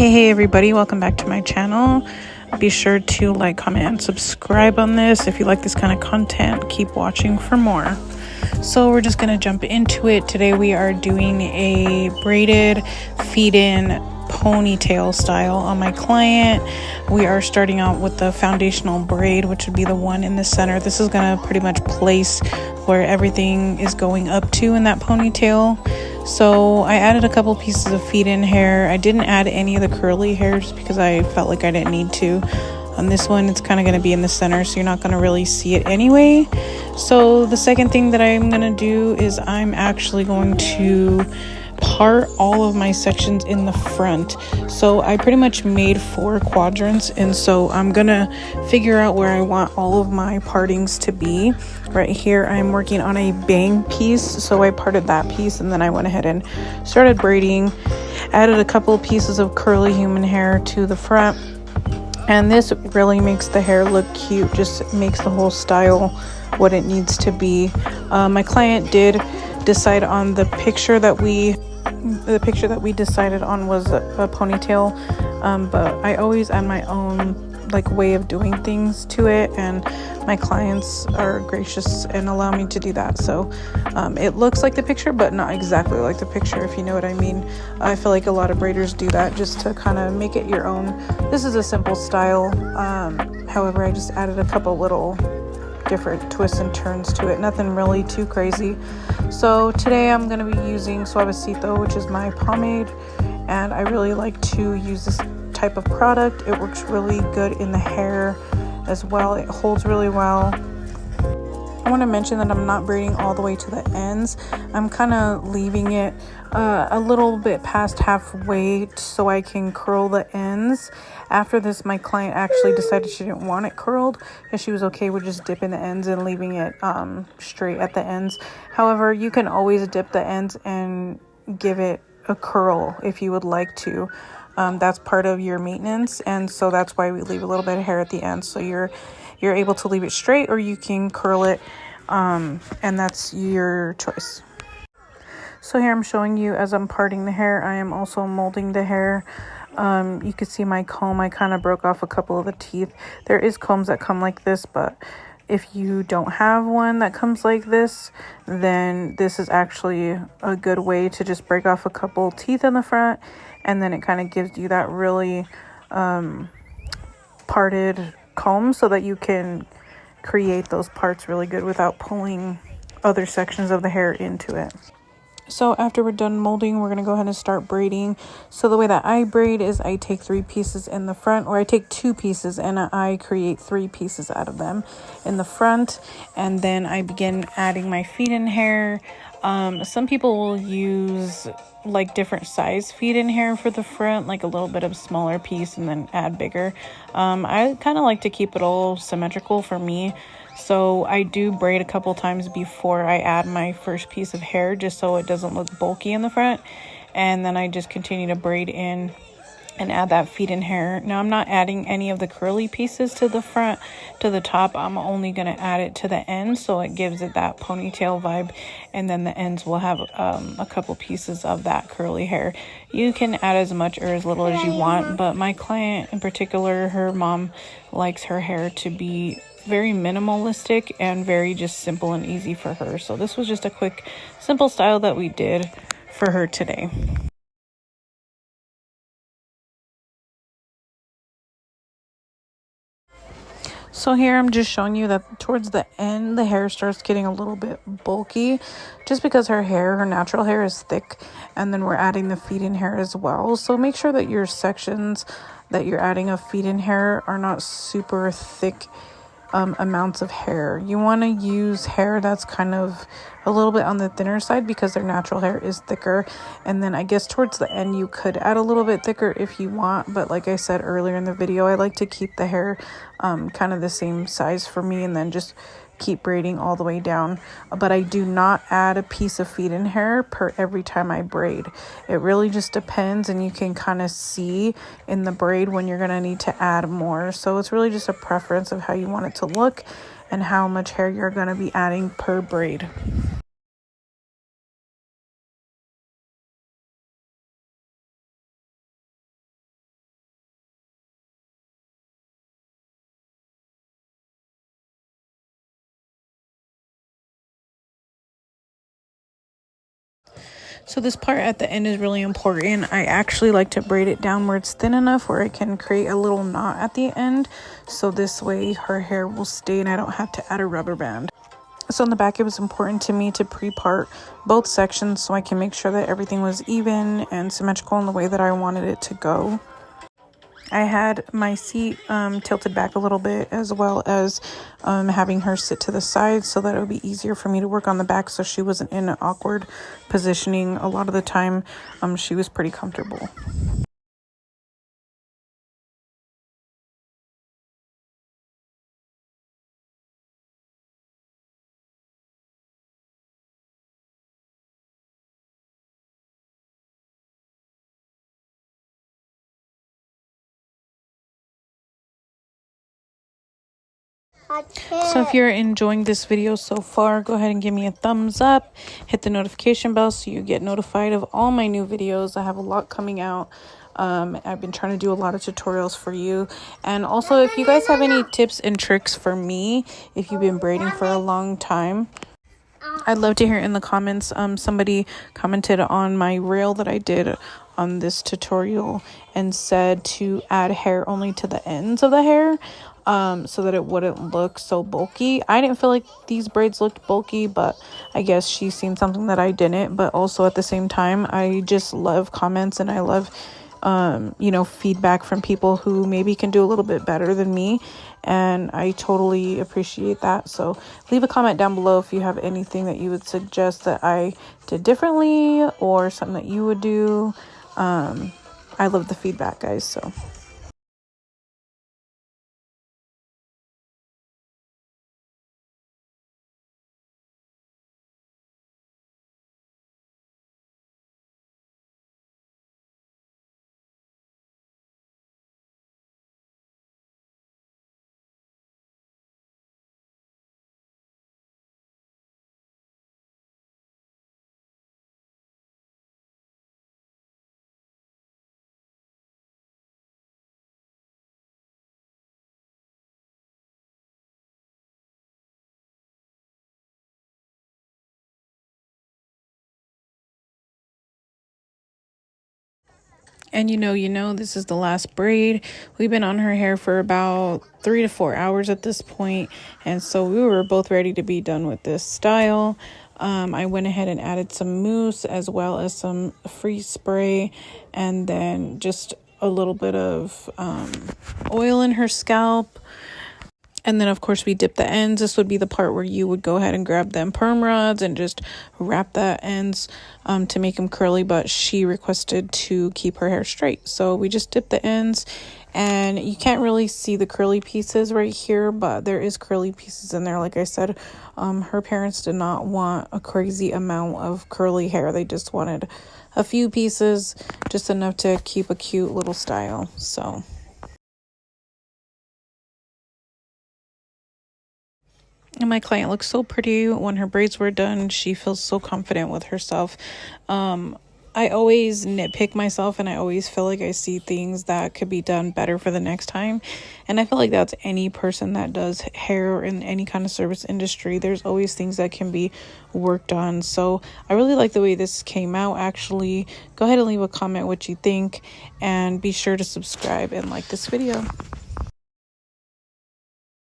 Hey everybody, welcome back to my channel. Be sure to like, comment, and subscribe on this. If you like this kind of content, keep watching for more. So we're just gonna jump into it. Today we are doing a braided feed-in ponytail style on my client. We are starting out with the foundational braid, which would be the one in the center. This is gonna pretty much place where everything is going up to in that ponytail. So I added a couple pieces of feed-in hair. I didn't add any of the curly hairs because I felt like I didn't need to. On this one, it's kind of going to be in the center, so you're not going to really see it anyway. So the second thing that I'm going to do is I'm actually going to part all of my sections in the front. So I pretty much made 4 quadrants, and so I'm gonna figure out where I want all of my partings to be. Right here I'm working on a bang piece, so I parted that piece and then I went ahead and started braiding. Added a couple of pieces of curly human hair to the front, and this really makes the hair look cute, just makes the whole style what it needs to be. My client did decide on the picture that we decided on was a ponytail, but I always add my own way of doing things to it, and my clients are gracious and allow me to do that. So it looks like the picture, but not exactly like the picture, if you know what I mean. I feel like a lot of braiders do that just to kind of make it your own. This is a simple style, however I just added a couple little different twists and turns to it, nothing really too crazy. So today I'm going to be using Suavecito, which is my pomade, and I really like to use this type of product. It works really good in the hair as well. It holds really well. I want to mention that I'm not braiding all the way to the ends. I'm kind of leaving it a little bit past halfway so I can curl the ends. After this, my client actually decided she didn't want it curled, and she was okay with just dipping the ends and leaving it straight at the ends. However, you can always dip the ends and give it a curl if you would like to. That's part of your maintenance, and so that's why we leave a little bit of hair at the end, so you're able to leave it straight, or you can curl it, and that's your choice. So here I'm showing you as I'm parting the hair. I am also molding the hair. You can see my comb. I kind of broke off a couple of the teeth. There is combs that come like this, but if you don't have one that comes like this, then this is actually a good way to just break off a couple teeth in the front, and then it kind of gives you that really parted comb so that you can create those parts really good without pulling other sections of the hair into it. So after we're done molding, we're going to go ahead and start braiding. So the way that I braid is I take 3 pieces in the front, or I take 2 pieces and I create 3 pieces out of them in the front, and then I begin adding my feed-in hair. Some people will use different size feed-in hair for the front, like a little bit of smaller piece and then add bigger. I kind of like to keep it all symmetrical for me. So I do braid a couple times before I add my first piece of hair, just so it doesn't look bulky in the front. And then I just continue to braid in and add that feed-in hair. Now I'm not adding any of the curly pieces to the front, to the top. I'm only going to add it to the end, so it gives it that ponytail vibe, and then the ends will have a couple pieces of that curly hair. You can add as much or as little as you want, but my client in particular, her mom likes her hair to be very minimalistic and very just simple and easy for her. So this was just a quick, simple style that we did for her today. So here I'm just showing you that towards the end, the hair starts getting a little bit bulky, just because her natural hair is thick, and then we're adding the feed-in hair as well. So make sure that your sections that you're adding of feed-in hair are not super thick amounts of hair. You want to use hair that's kind of a little bit on the thinner side, because their natural hair is thicker. And then I guess towards the end you could add a little bit thicker if you want, but like I said earlier in the video, I like to keep the hair kind of the same size for me, and then just keep braiding all the way down. But I do not add a piece of feed-in hair per every time I braid. It really just depends, and you can kind of see in the braid when you're going to need to add more. So it's really just a preference of how you want it to look and how much hair you're going to be adding per braid. So this part at the end is really important. I actually like to braid it down where it's thin enough where I can create a little knot at the end. So this way her hair will stay and I don't have to add a rubber band. So in the back, it was important to me to pre-part both sections so I can make sure that everything was even and symmetrical in the way that I wanted it to go. I had my seat tilted back a little bit, as well as having her sit to the side so that it would be easier for me to work on the back so she wasn't in an awkward positioning. A lot of the time, she was pretty comfortable. So if you're enjoying this video so far, go ahead and give me a thumbs up, hit the notification bell so you get notified of all my new videos. I have a lot coming out. I've been trying to do a lot of tutorials for you. And also, if you guys have any tips and tricks for me, if you've been braiding for a long time, I'd love to hear in the comments. Somebody commented on my reel that I did on this tutorial and said to add hair only to the ends of the hair, so that it wouldn't look so bulky. I didn't feel like these braids looked bulky, but I guess she's seen something that I didn't. But also at the same time, I just love comments and I love feedback from people who maybe can do a little bit better than me, and I totally appreciate that. So leave a comment down below if you have anything that you would suggest that I did differently or something that you would do. I love the feedback, guys. So and this is the last braid. We've been on her hair for about 3 to 4 hours at this point, and so we were both ready to be done with this style. I went ahead and added some mousse as well as some freeze spray, and then just a little bit of oil in her scalp. And then, of course, we dip the ends. This would be the part where you would go ahead and grab them perm rods and just wrap the ends to make them curly. But she requested to keep her hair straight. So we just dip the ends. And you can't really see the curly pieces right here, but there is curly pieces in there. Like I said, her parents did not want a crazy amount of curly hair. They just wanted a few pieces, just enough to keep a cute little style. So... and my client looks so pretty when her braids were done. She feels so confident with herself. I always nitpick myself, and I always feel like I see things that could be done better for the next time. And I feel like that's any person that does hair in any kind of service industry. There's always things that can be worked on. So I really like the way this came out, actually. Go ahead and leave a comment what you think, and be sure to subscribe and like this video.